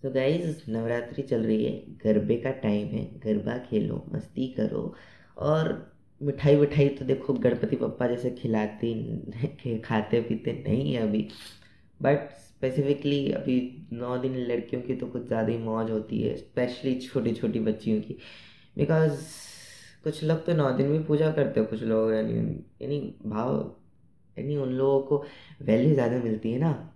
तो गाइज नवरात्रि चल रही है, गरबे का टाइम है, गरबा खेलो, मस्ती करो। और मिठाई विठाई तो देखो गणपति बप्पा जैसे खाते पीते नहीं है अभी। बट स्पेसिफिकली अभी 9 दिन लड़कियों की तो कुछ ज़्यादा ही मौज होती है, स्पेशली छोटी छोटी बच्चियों की। बिकॉज कुछ लोग तो 9 दिन भी पूजा करते हो, कुछ लोग यानी यानी भाव यानी उन लोगों को वैल्यू ज़्यादा मिलती है ना।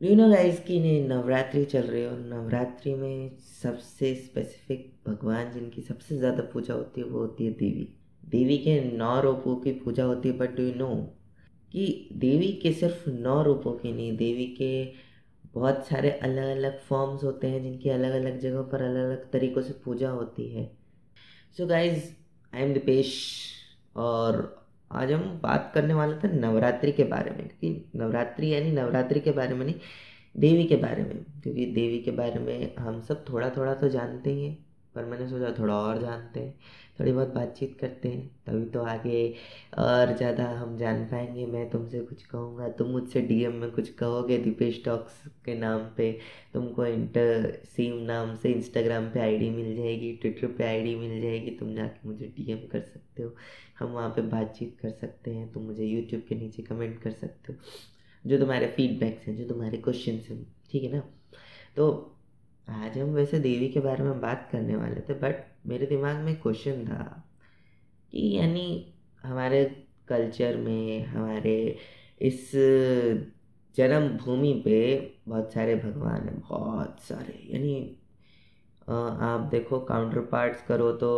यू नो गाइस कि नवरात्रि चल रही है, और नवरात्रि में सबसे स्पेसिफिक भगवान जिनकी सबसे ज़्यादा पूजा होती है वो होती है देवी। देवी के 9 रूपों की पूजा होती है। बट डू यू नो कि देवी के सिर्फ 9 रूपों की नहीं, देवी के बहुत सारे अलग अलग फॉर्म्स होते हैं जिनकी अलग अलग जगहों पर अलग अलग तरीक़ों से पूजा होती है। So guys, I am Deepesh, और आज हम बात करने वाले थे नवरात्रि के बारे में, क्योंकि नवरात्रि यानी नवरात्रि के बारे में नहीं, देवी के बारे में। क्योंकि देवी के बारे में हम सब थोड़ा थोड़ा तो जानते ही हैं, पर मैंने सोचा थोड़ा और जानते हैं, थोड़ी बहुत बातचीत करते हैं, तभी तो आगे और ज़्यादा हम जान पाएंगे। मैं तुमसे कुछ कहूँगा, तुम मुझसे डीएम में कुछ कहोगे दीपेश टॉक्स के नाम पे। तुमको इंटर सेम नाम से इंस्टाग्राम पे आईडी मिल जाएगी, ट्विटर पे आईडी मिल जाएगी, तुम जाके मुझे डीएम कर सकते हो, हम वहाँ पे बातचीत कर सकते हैं। तुम मुझे यूट्यूब के नीचे कमेंट कर सकते हो, जो तुम्हारे फीडबैक्स हैं, जो तुम्हारे क्वेश्चन हैं, ठीक है ना। तो आज हम वैसे देवी के बारे में बात करने वाले थे, बट मेरे दिमाग में क्वेश्चन था कि यानी हमारे कल्चर में, हमारे इस जन्मभूमि पे बहुत सारे भगवान हैं, बहुत सारे। यानी आप देखो काउंटर पार्ट्स करो तो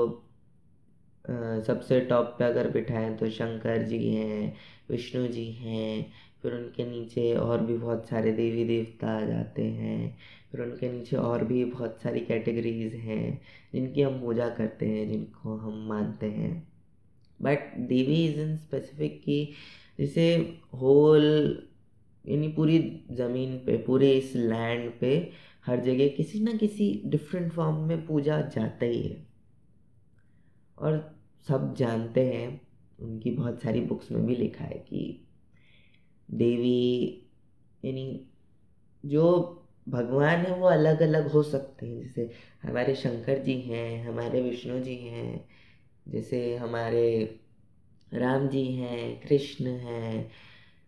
सबसे टॉप पे अगर बिठाएं तो शंकर जी हैं, विष्णु जी हैं, फिर उनके नीचे और भी बहुत सारे देवी देवता आ जाते हैं, फिर उनके नीचे और भी बहुत सारी कैटेगरीज हैं जिनकी हम पूजा करते हैं, जिनको हम मानते हैं। But Devi is in specific कि जिसे होल यानी पूरी ज़मीन पे, पूरे इस लैंड पे हर जगह किसी ना किसी डिफरेंट फॉर्म में पूजा जाता ही है। और सब जानते हैं, उनकी बहुत सारी बुक्स में भी लिखा है कि देवी यानी जो भगवान है वो अलग अलग हो सकते हैं। जैसे हमारे शंकर जी हैं, हमारे विष्णु जी हैं, जैसे हमारे राम जी हैं, कृष्ण हैं,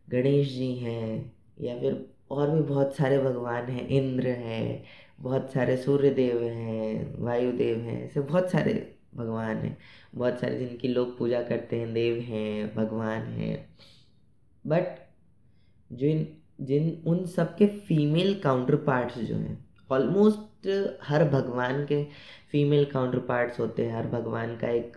गणेश जी हैं, या फिर और भी बहुत सारे भगवान हैं, इंद्र हैं, बहुत सारे सूर्य देव हैं, वायुदेव हैं, ऐसे बहुत सारे भगवान हैं, बहुत सारे जिनकी लोग पूजा करते हैं, देव हैं, भगवान हैं। बट जिन जिन उन सब के फीमेल काउंटर पार्ट्स जो हैं, ऑलमोस्ट हर भगवान के फीमेल काउंटर पार्ट्स होते हैं। हर भगवान का एक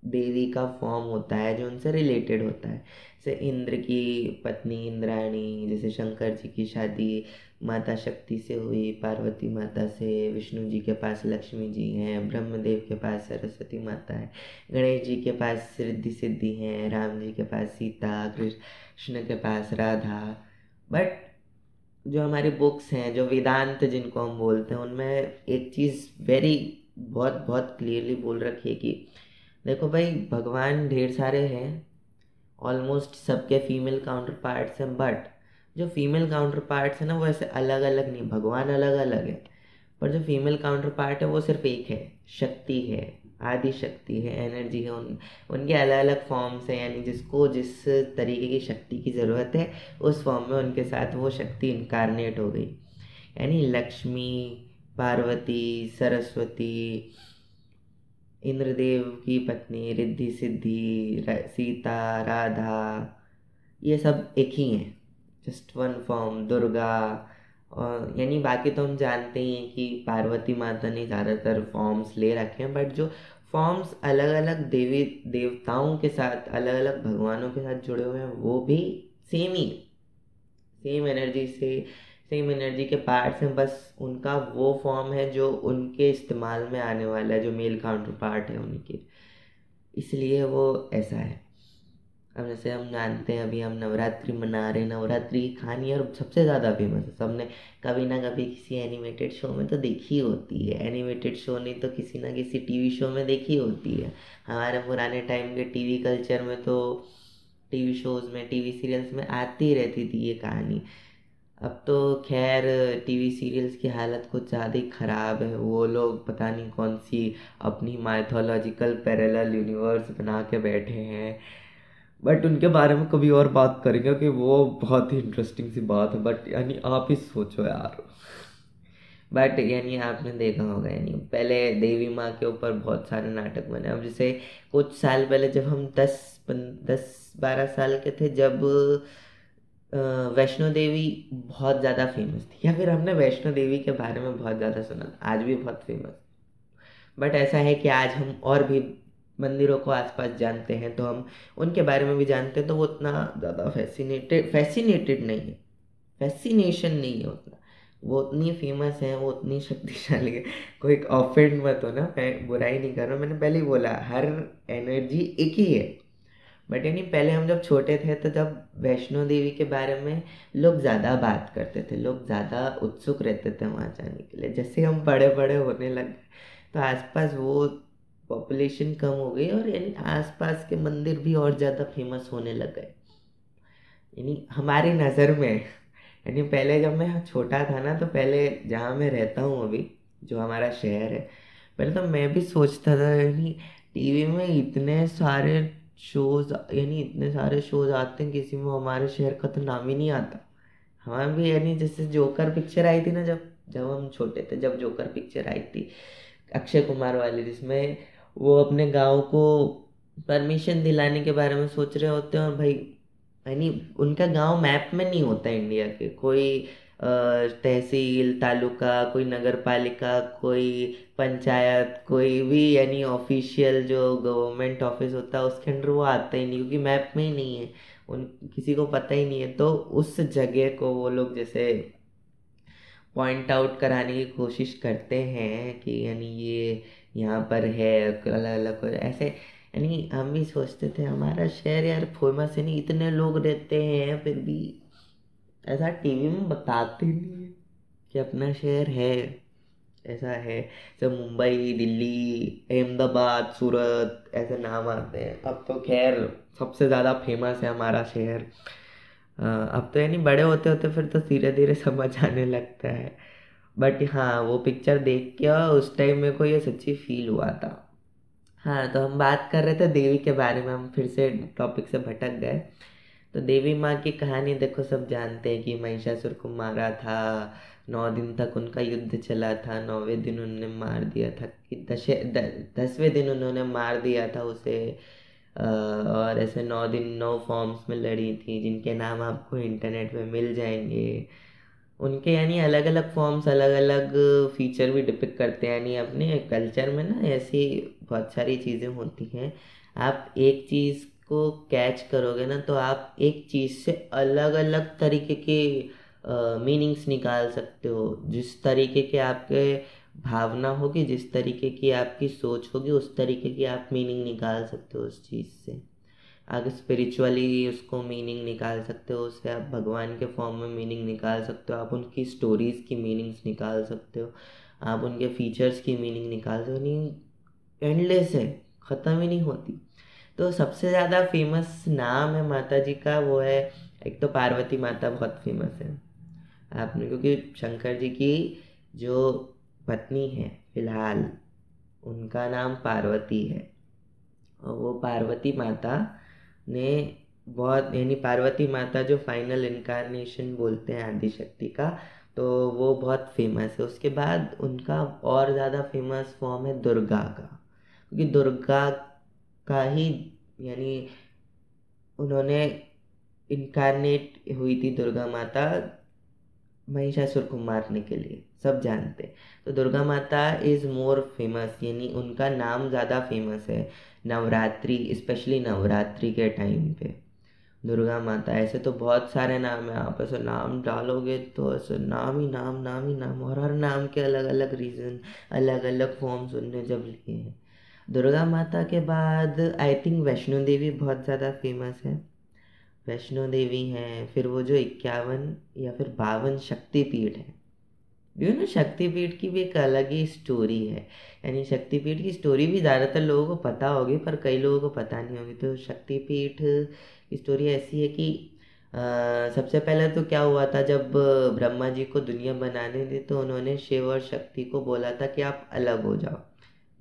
देवी का फॉर्म होता है जो उनसे रिलेटेड होता है। जैसे इंद्र की पत्नी इंद्राणी, जैसे शंकर जी की शादी माता शक्ति से हुई, पार्वती माता से। विष्णु जी के पास लक्ष्मी जी हैं, ब्रह्मदेव के पास सरस्वती माता है, गणेश जी के पास रिद्धि सिद्धि हैं, राम जी के पास सीता, कृष्ण के पास राधा। बट जो हमारी बुक्स हैं, जो वेदांत जिनको हम बोलते हैं, उनमें एक चीज़ बहुत बहुत क्लियरली बोल रखी है कि देखो भाई, भगवान ढेर सारे हैं, ऑलमोस्ट सबके फीमेल काउंटर पार्ट्स हैं। बट जो फीमेल काउंटर पार्ट्स हैं ना, वो ऐसे अलग अलग नहीं, भगवान अलग अलग है, पर जो फीमेल काउंटर पार्ट है वो सिर्फ एक है, शक्ति है, आदि शक्ति है, एनर्जी है। उनके अलग अलग फॉर्म्स हैं, यानी जिसको जिस तरीके की शक्ति की ज़रूरत है उस फॉर्म में उनके साथ वो शक्ति इनकारनेट हो गई। यानी लक्ष्मी, पार्वती, सरस्वती, इंद्रदेव की पत्नी रिद्धि सिद्धि, सीता, राधा, ये सब एक ही हैं, जस्ट वन फॉर्म, दुर्गा। और यानी बाकी तो हम जानते ही हैं कि पार्वती माता ने ज़्यादातर फॉर्म्स ले रखे हैं, बट जो फॉर्म्स अलग अलग देवी देवताओं के साथ, अलग अलग भगवानों के साथ जुड़े हुए हैं, वो भी सेम ही, सेम एनर्जी से, सेम एनर्जी के पार्ट्स हैं, बस उनका वो फॉर्म है जो उनके इस्तेमाल में आने वाला है, जो मेल काउंटर पार्ट है उनके, इसलिए वो ऐसा है। अब जैसे हम जानते हैं, अभी हम नवरात्रि मना रहे हैं, नवरात्रि की कहानी और सबसे ज़्यादा फेमस है, सबने कभी ना कभी किसी एनिमेटेड शो में तो देखी होती है, एनिमेटेड शो नहीं तो किसी ना किसी टीवी शो में देखी होती है। हमारे पुराने टाइम के टीवी कल्चर में तो टीवी शोज़ में, टीवी सीरियल्स में आती रहती थी ये कहानी। अब तो खैर टीवी सीरियल्स की हालत कुछ ज़्यादा ही ख़राब है, वो लोग पता नहीं कौन सी अपनी माइथोलॉजिकल पैरेलल यूनिवर्स बना के बैठे हैं। बट उनके बारे में कभी और बात करेंगे कि वो बहुत ही इंटरेस्टिंग सी बात है। बट यानी आप ही सोचो यार, बट यानी आपने देखा होगा, यानी पहले देवी माँ के ऊपर बहुत सारे नाटक बने। अब जैसे कुछ साल पहले जब हम 10-12 साल के थे, जब वैष्णो देवी बहुत ज़्यादा फेमस थी, या फिर हमने वैष्णो देवी के बारे में बहुत ज़्यादा सुना, आज भी बहुत फेमस। बट ऐसा है कि आज हम और भी मंदिरों को आसपास जानते हैं, तो हम उनके बारे में भी जानते हैं, तो वो उतना ज़्यादा फैसिनेटेड नहीं है, फैसिनेशन नहीं है उतना। वो उतनी फेमस है, वो उतनी शक्तिशाली है। कोई ऑफेंड मत हो ना, मैं बुराई नहीं कर रहा हूँ, मैंने पहले ही बोला हर एनर्जी एक ही है। बट यानी पहले हम जब छोटे थे, तो जब वैष्णो देवी के बारे में लोग ज़्यादा बात करते थे, लोग ज़्यादा उत्सुक रहते थे वहाँ जाने के लिए। जैसे हम बड़े बड़े होने लगे, तो आसपास वो पॉपुलेशन कम हो गई, और यानी आसपास के मंदिर भी और ज़्यादा फेमस होने लग गए, यानी हमारी नज़र में। यानी पहले जब मैं छोटा था ना, तो पहले जहाँ मैं रहता हूँ अभी, जो हमारा शहर है, पहले तो मैं भी सोचता था, यानी टीवी में इतने सारे शोज, यानी इतने सारे शोज आते हैं, किसी में हमारे शहर का तो नाम ही नहीं आता। हमारे भी यानी जैसे जोकर पिक्चर आई थी ना, जब जब हम छोटे थे, जब जोकर पिक्चर आई थी अक्षय कुमार वाली, जिसमें वो अपने गांव को परमिशन दिलाने के बारे में सोच रहे होते हैं, और भाई यानी उनका गांव मैप में नहीं होता है इंडिया के, कोई तहसील, तालुका, कोई नगर पालिका, कोई पंचायत, कोई भी यानी ऑफिशियल जो गवर्नमेंट ऑफिस होता है उसके अंडर वो आता ही नहीं, क्योंकि मैप में ही नहीं है, उन किसी को पता ही नहीं है। तो उस जगह को वो लोग जैसे पॉइंट आउट कराने की कोशिश करते हैं कि यानी ये यहाँ पर है, अलग अलग ऐसे। यानी हम भी सोचते थे हमारा शहर यार फेमस है, नहीं इतने लोग रहते हैं, फिर भी ऐसा टीवी में बताते नहीं है कि अपना शहर है, ऐसा है। जब मुंबई, दिल्ली, अहमदाबाद, सूरत ऐसे नाम आते हैं। अब तो खैर सबसे ज़्यादा फेमस है हमारा शहर। अब तो यानी बड़े होते होते फिर तो धीरे धीरे समझ आने लगता है। बट हाँ, वो पिक्चर देख के उस टाइम मेरे को ये सच्ची फील हुआ था। हाँ, तो हम बात कर रहे थे देवी के बारे में, हम फिर से टॉपिक से भटक गए। तो देवी माँ की कहानी देखो, सब जानते हैं कि महिषासुर को मारा था, 9 दिन तक उनका युद्ध चला था, 9वें दिन उन्होंने मार दिया था, कि 10वें दिन उन्होंने मार दिया था उसे। और ऐसे 9 दिन 9 फॉर्म्स में लड़ी थी, जिनके नाम आपको इंटरनेट पे मिल जाएंगे। उनके यानी अलग अलग फॉर्म्स, अलग अलग फीचर भी डिपिक्ट करते हैं। यानी अपने कल्चर में ना ऐसी बहुत सारी चीज़ें होती हैं, आप एक चीज़ को कैच करोगे ना, तो आप एक चीज़ से अलग अलग तरीके के मीनिंग्स निकाल सकते हो। जिस तरीके के आपके भावना होगी, जिस तरीके की आपकी सोच होगी, उस तरीके की आप मीनिंग निकाल सकते हो उस चीज़ से। आप स्पिरिचुअली उसको मीनिंग निकाल सकते हो, उससे आप भगवान के फॉर्म में मीनिंग निकाल सकते हो, आप उनकी स्टोरीज़ की मीनिंग्स निकाल सकते हो, आप उनके फीचर्स की मीनिंग निकाल सकते हो। नहीं, एंडलेस है, ख़त्म ही नहीं होती। तो सबसे ज़्यादा फेमस नाम है माता जी का, वो है, एक तो पार्वती माता बहुत फेमस है आपने, क्योंकि शंकर जी की जो पत्नी है फिलहाल, उनका नाम पार्वती है। और वो पार्वती माता ने बहुत, यानी पार्वती माता जो फाइनल इनकारनेशन बोलते हैं आदिशक्ति का, तो वो बहुत फेमस है। उसके बाद उनका और ज़्यादा फेमस फॉर्म है दुर्गा का, क्योंकि दुर्गा का ही यानी उन्होंने इनकारनेट हुई थी दुर्गा माता महिषासुर को मारने के लिए, सब जानते हैं। तो दुर्गा माता इज़ मोर फेमस, यानी उनका नाम ज़्यादा फेमस है नवरात्रि, स्पेशली नवरात्रि के टाइम पे। दुर्गा माता, ऐसे तो बहुत सारे नाम है, आप ऐसे नाम डालोगे तो ऐसे नाम ही नाम, नाम ही नाम, और हर नाम के अलग अलग रीज़न, अलग अलग फॉर्म्स उनने जब लिए हैं। दुर्गा माता के बाद आई थिंक वैष्णो देवी बहुत ज़्यादा फेमस है। वैष्णो देवी हैं, फिर वो जो 51 या फिर 52 शक्तिपीठ है। यू नो शक्तिपीठ की भी एक अलग ही स्टोरी है। यानी शक्तिपीठ की स्टोरी भी ज़्यादातर लोगों को पता होगी, पर कई लोगों को पता नहीं होगी। तो शक्तिपीठ की स्टोरी ऐसी है कि सबसे पहले तो क्या हुआ था, जब ब्रह्मा जी को दुनिया बनाने दी तो उन्होंने शिव और शक्ति को बोला था कि आप अलग हो जाओ,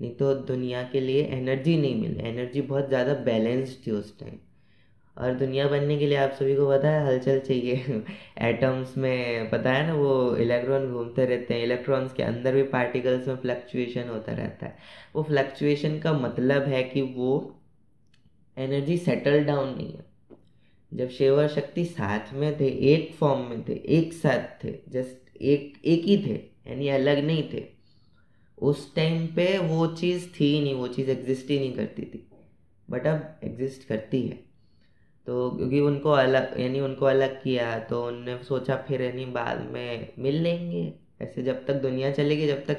नहीं तो दुनिया के लिए एनर्जी नहीं मिले। एनर्जी बहुत ज़्यादा बैलेंस्ड थी उस टाइम, और दुनिया बनने के लिए आप सभी को पता है हलचल चाहिए। एटम्स में पता है ना, वो इलेक्ट्रॉन घूमते रहते हैं, इलेक्ट्रॉन्स के अंदर भी पार्टिकल्स में फ्लक्चुएशन होता रहता है। वो फ्लक्चुएशन का मतलब है कि वो एनर्जी सेटल डाउन नहीं है। जब शिव और शक्ति साथ में थे, एक फॉर्म में थे, एक साथ थे, जस्ट एक एक ही थे, यानी अलग नहीं थे, उस टाइम पे वो चीज़ थी ही नहीं, वो चीज़ एग्जिस्ट ही नहीं करती थी। बट अब एग्जिस्ट करती है। तो क्योंकि उनको अलग, यानी उनको अलग किया, तो उनने सोचा फिर यानी बाद में मिल लेंगे। ऐसे जब तक दुनिया चलेगी, जब तक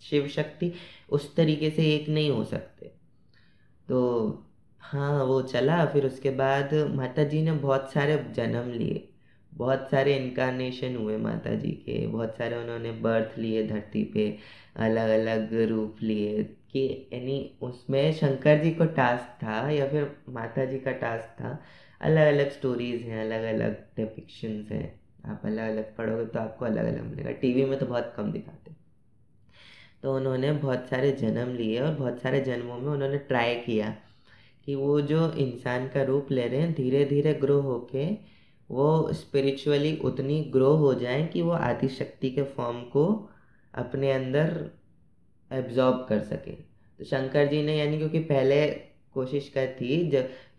शिव शक्ति उस तरीके से एक नहीं हो सकते। तो हाँ, वो चला। फिर उसके बाद माता जी ने बहुत सारे जन्म लिए, बहुत सारे इनकारनेशन हुए माता जी के, बहुत सारे उन्होंने बर्थ लिए धरती पे, अलग अलग रूप लिए। कि यानी उसमें शंकर जी को टास्क था या फिर माता जी का टास्क था। अलग अलग स्टोरीज हैं, अलग अलग डिपिक्शंस हैं। आप अलग अलग पढ़ोगे तो आपको अलग अलग मिलेगा, टीवी में तो बहुत कम दिखाते। तो उन्होंने बहुत सारे जन्म लिए और बहुत सारे जन्मों में उन्होंने ट्राई किया कि वो जो इंसान का रूप ले रहे हैं धीरे धीरे ग्रो होके वो स्पिरिचुअली उतनी ग्रो हो जाए कि वो आदि शक्ति के फॉर्म को अपने अंदर एब्जॉर्ब कर सके। तो शंकर जी ने, यानी क्योंकि पहले कोशिश कर थी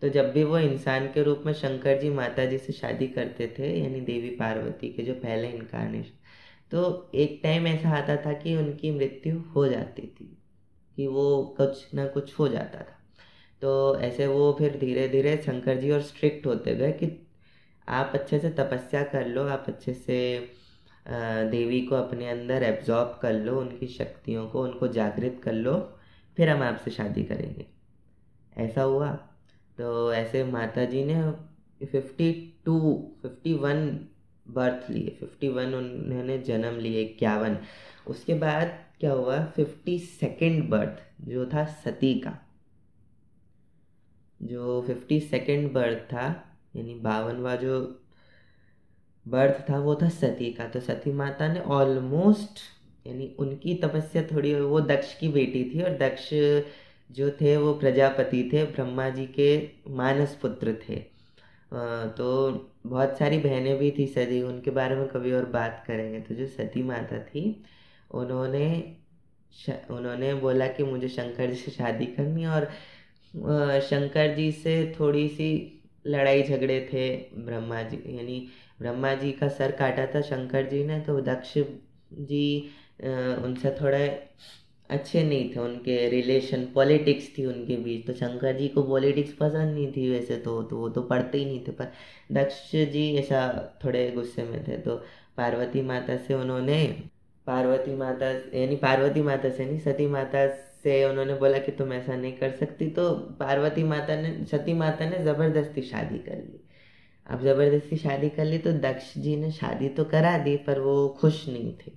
जब भी वो इंसान के रूप में शंकर जी माता जी से शादी करते थे, यानी देवी पार्वती के जो पहले इनकारनेशन, तो एक टाइम ऐसा आता था कि उनकी मृत्यु हो जाती थी, कि वो कुछ ना कुछ हो जाता था। तो ऐसे वो फिर धीरे धीरे शंकर जी और स्ट्रिक्ट होते गए कि आप अच्छे से तपस्या कर लो, आप अच्छे से देवी को अपने अंदर एब्जॉर्ब कर लो, उनकी शक्तियों को, उनको जागृत कर लो, फिर हम आपसे शादी करेंगे। ऐसा हुआ। तो ऐसे माता जी ने 51 बर्थ लिए, 51 उन्होंने जन्म लिए, 51। उसके बाद क्या हुआ, 52nd बर्थ जो था सती का, जो 52nd बर्थ था, यानी 52वां जो बर्थ था वो था सती का। तो सती माता ने ऑलमोस्ट, यानी उनकी तपस्या थोड़ी, वो दक्ष की बेटी थी, और दक्ष जो थे वो प्रजापति थे, ब्रह्मा जी के मानस पुत्र थे। तो बहुत सारी बहनें भी थी सती, उनके बारे में कभी और बात करेंगे। तो जो सती माता थी, उन्होंने उन्होंने बोला कि मुझे शंकर जी से शादी करनी है, और शंकर जी से थोड़ी सी लड़ाई झगड़े थे ब्रह्मा जी, यानी ब्रह्मा जी का सर काटा था शंकर जी ने, तो दक्ष जी उनसे थोड़े अच्छे नहीं थे, उनके रिलेशन, पॉलिटिक्स थी उनके बीच। तो शंकर जी को पॉलिटिक्स पसंद नहीं थी वैसे तो वो तो पढ़ते ही नहीं थे, पर दक्ष जी ऐसा थोड़े गुस्से में थे। तो पार्वती माता से उन्होंने, पार्वती माता, यानी पार्वती माता से नहीं, सती माता से उन्होंने बोला कि तुम ऐसा नहीं कर सकती। तो पार्वती माता ने, सती माता ने ज़बरदस्ती शादी कर ली। अब ज़बरदस्ती शादी कर ली तो दक्ष जी ने शादी तो करा दी, पर वो खुश नहीं थे,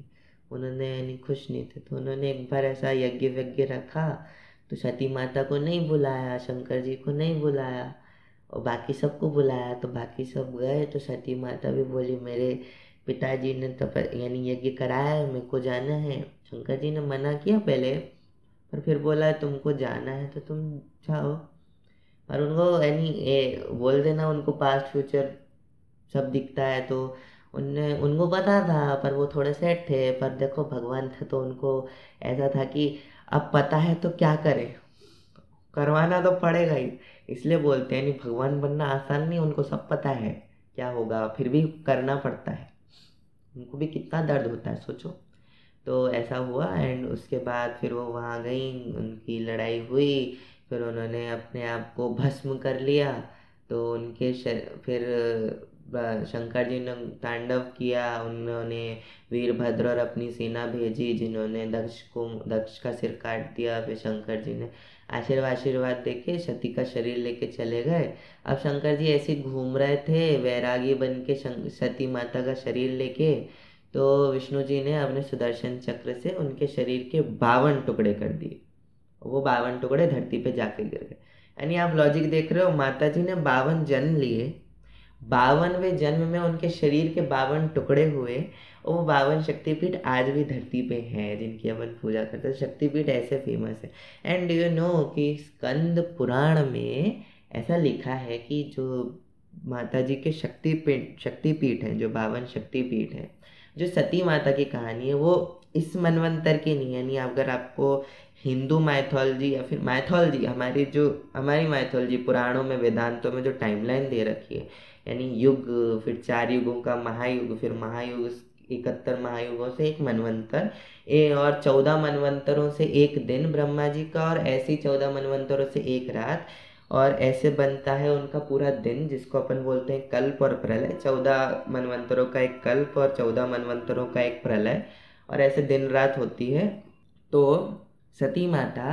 उन्होंने यानी खुश नहीं थे। तो उन्होंने एक बार ऐसा यज्ञ वज्ञ रखा, तो सती माता को नहीं बुलाया, शंकर जी को नहीं बुलाया, और बाकी सबको बुलाया। तो बाकी सब गए, तो सती माता भी बोली मेरे पिताजी ने तो यानी यज्ञ कराया है, मेरे को जाना है। शंकर जी ने मना किया पहले, पर फिर बोला तुमको जाना है तो तुम जाओ। और उनको यानी बोल देना, उनको पास्ट फ्यूचर सब दिखता है, तो उनने, उनको पता था, पर वो थोड़े सेट थे। पर देखो भगवान थे तो उनको ऐसा था कि अब पता है तो क्या करें, करवाना तो पड़ेगा ही। इसलिए बोलते हैं नहीं, भगवान बनना आसान नहीं, उनको सब पता है क्या होगा, फिर भी करना पड़ता है। उनको भी कितना दर्द होता है सोचो। तो ऐसा हुआ, एंड उसके बाद फिर वो वहाँ गई, उनकी लड़ाई हुई, फिर उन्होंने अपने आप को भस्म कर लिया। तो उनके फिर शंकर जी ने तांडव किया, उन्होंने वीरभद्र और अपनी सेना भेजी जिन्होंने दक्ष का सिर काट दिया। फिर शंकर जी ने आशीर्वाद देके सती का शरीर लेके चले गए। अब शंकर जी ऐसे घूम रहे थे वैरागी बन के सती माता का शरीर लेके, तो विष्णु जी ने अपने सुदर्शन चक्र से उनके शरीर के 52 टुकड़े कर दिए। वो 52 टुकड़े धरती पे जाके गिर गए। यानी आप लॉजिक देख रहे हो, माता जी ने 52 जन्म लिए, 52वें जन्म में उनके शरीर के 52 टुकड़े हुए, और वो 52 शक्तिपीठ आज भी धरती पे हैं जिनकी अपन पूजा करते हैं। शक्तिपीठ ऐसे फेमस है। एंड यू नो कि स्कंद पुराण में ऐसा लिखा है कि जो माता जी के शक्तिपीठ हैं, जो 52 शक्तिपीठ हैं, जो सती माता की कहानी है वो इस मनवंतर की नहीं है। यानी अगर आपको हिंदू माइथोलॉजी या फिर माइथोलॉजी हमारी माइथोलॉजी पुराणों में वेदांतों में जो टाइमलाइन दे रखी है, यानी युग, फिर 4 युगों का महायुग, फिर महायुग 71 महायुगों से एक मनवंतर, और 14 मनवंतरों से एक दिन ब्रह्मा जी का, और ऐसे 14 मनवंतरों से एक रात, और ऐसे बनता है उनका पूरा दिन जिसको अपन बोलते हैं कल्प और प्रलय। 14 मनवंतरों का एक कल्प और 14 मनवंतरों का एक प्रलय, और ऐसे दिन रात होती है। तो सती माता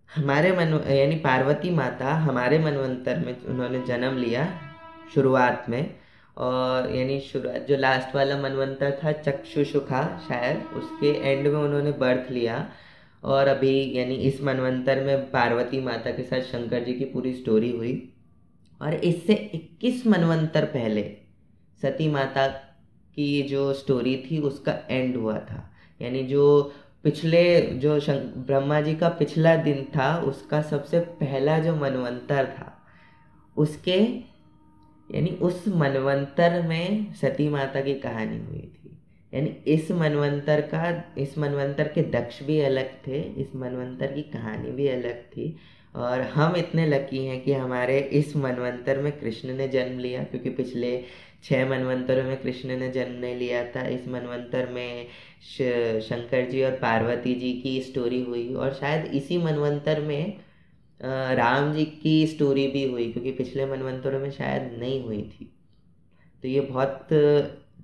यानी पार्वती माता हमारे मनवंतर में उन्होंने जन्म लिया शुरुआत में, और यानी शुरुआत जो लास्ट वाला मनवंतर था चक्षुषुखा शायद, उसके एंड में उन्होंने बर्थ लिया। और अभी यानी इस मनवंतर में पार्वती माता के साथ शंकर जी की पूरी स्टोरी हुई, और इससे 21 मनवंतर पहले सती माता की जो स्टोरी थी उसका एंड हुआ था। यानी जो पिछले ब्रह्मा जी का पिछला दिन था उसका सबसे पहला जो मनवंतर था, उसके यानी उस मनवंतर में सती माता की कहानी हुई थी। यानी इस मनवंतर के दक्ष भी अलग थे, इस मनवंतर की कहानी भी अलग थी। और हम इतने लकी हैं कि हमारे इस मनवंतर में कृष्ण ने जन्म लिया, क्योंकि पिछले 6 मनवंतरों में कृष्ण ने जन्म नहीं लिया था। इस मनवंतर में शंकर जी और पार्वती जी की स्टोरी हुई, और शायद इसी मनवंतर में राम जी की स्टोरी भी हुई, क्योंकि पिछले मनवंतरों में शायद नहीं हुई थी। तो ये बहुत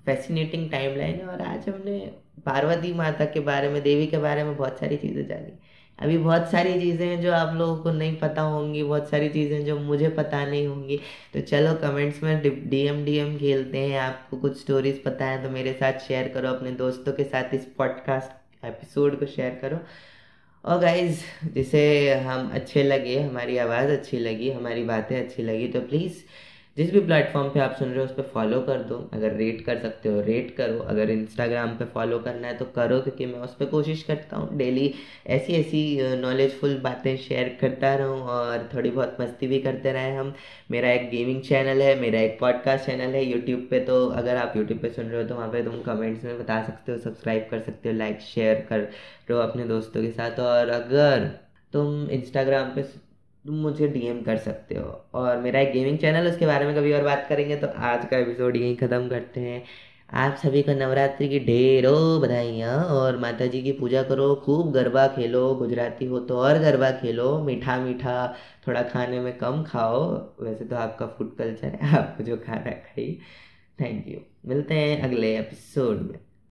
फैसिनेटिंग टाइमलाइन है। और आज हमने पार्वती माता के बारे में, देवी के बारे में बहुत सारी चीज़ें जानी। अभी बहुत सारी चीज़ें हैं जो आप लोगों को नहीं पता होंगी, बहुत सारी चीज़ें जो मुझे पता नहीं होंगी। तो चलो कमेंट्स में डीएम खेलते हैं। आपको कुछ स्टोरीज पता है तो मेरे साथ शेयर करो, अपने दोस्तों के साथ इस पॉडकास्ट एपिसोड को शेयर करो। और गाइज, जिसे हम अच्छे लगे, हमारी आवाज़ अच्छी लगी, हमारी बातें अच्छी लगी, तो प्लीज़ जिस भी प्लेटफॉर्म पे आप सुन रहे हो उस पर फॉलो कर दो। अगर रेट कर सकते हो रेट करो, अगर इंस्टाग्राम पे फॉलो करना है तो करो, क्योंकि मैं उस पर कोशिश करता हूँ डेली ऐसी नॉलेजफुल बातें शेयर करता रहूँ, और थोड़ी बहुत मस्ती भी करते रहें हम। मेरा एक गेमिंग चैनल है, मेरा एक पॉडकास्ट चैनल है यूट्यूब पे। तो अगर आप यूट्यूब पे सुन रहे हो तो वहाँ पे तुम कमेंट्स में बता सकते हो, सब्सक्राइब कर सकते हो, लाइक शेयर कर रहो अपने दोस्तों के साथ। और अगर तुम इंस्टाग्राम पे तुम मुझे डीएम कर सकते हो। और मेरा एक गेमिंग चैनल, उसके बारे में कभी और बात करेंगे। तो आज का एपिसोड यहीं ख़त्म करते हैं। आप सभी को नवरात्रि की ढेरों बधाइयाँ, और माता जी की पूजा करो, खूब गरबा खेलो, गुजराती हो तो और गरबा खेलो, मीठा मीठा थोड़ा खाने में कम खाओ, वैसे तो आपका फूड कल्चर है, आपको जो खाना है खाइए। थैंक यू, मिलते हैं अगले एपिसोड में।